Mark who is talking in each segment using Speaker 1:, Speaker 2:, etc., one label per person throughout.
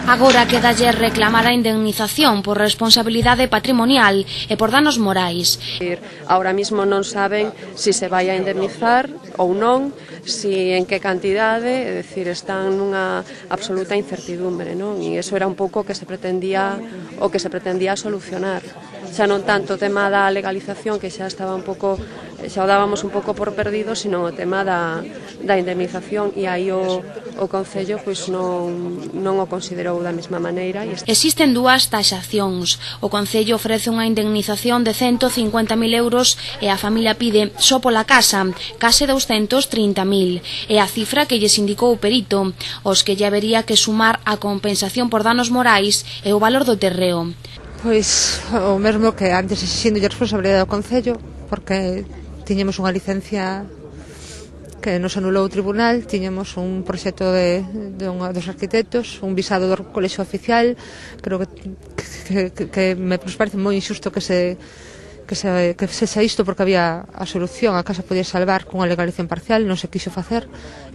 Speaker 1: Agora quedalle reclamar a indemnización por responsabilidade patrimonial e por danos morais.
Speaker 2: Ahora mismo non saben se se vai a indemnizar ou non, si en que cantidade, é dicir, están nunha absoluta incertidumbre, non? E iso era un pouco o que se pretendía solucionar. Xa non tanto o tema da legalización, que xa estaba un pouco, xa o dábamos un pouco por perdido, sino o tema da indemnización, e aí o Concello pois non o considerou da mesma maneira.
Speaker 1: Existen dúas taxacións. O Concello ofrece unha indemnización de 150.000 euros e a familia pide, só pola casa, case 230.000. É a cifra que lles indicou o perito, os que lle habería que sumar a compensación por danos morais e o valor do terreo.
Speaker 3: Pois o mesmo que antes, exixindo a responsabilidade do Concello, porque tiñemos unha licencia que nos anulou o tribunal, tiñamos un proxecto dos arquitectos, un visado do colexio oficial. Creo que me parece moi injusto que sexa isto, porque había a solución, a casa podía salvar cunha legalización parcial, non se quixo facer.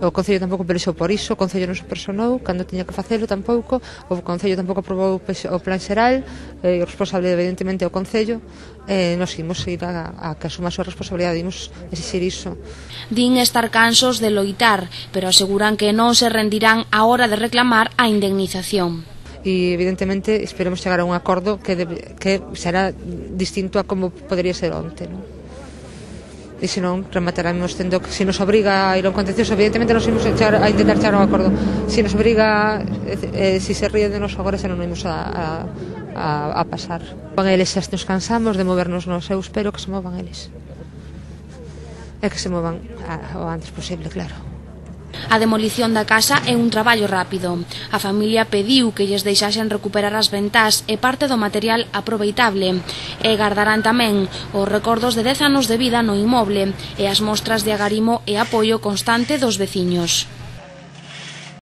Speaker 3: O Concello tampouco pelexou por iso, o Concello non se personou cando tiña que facelo tampouco, o Concello tampouco aprobou o plan xeral, o responsable evidentemente é o Concello. Nos imos ir a que asuma a súa responsabilidade, imos exixir iso.
Speaker 1: Din estar cansos de loitar, pero aseguran que non se rendirán á hora de reclamar a indemnización.
Speaker 3: E evidentemente esperemos chegar a un acordo que será distinto a como podería ser onte, non? E senón remataremos tendo que, se nos obriga a ir a un contencioso, evidentemente nos imos a intentar chegar a un acordo. Se nos obriga, se se ríe de nos agora, xa non imos a pasar. Van eles, xa nos cansamos de movernos nos, eu espero que se movan eles, e que se movan o antes posible, claro.
Speaker 1: A demolición da casa é un traballo rápido. A familia pediu que lles deixasen recuperar as ventás e parte do material aproveitable, e gardarán tamén os recordos de 10 anos de vida no inmoble e as mostras de agarimo e apoio constante dos veciños.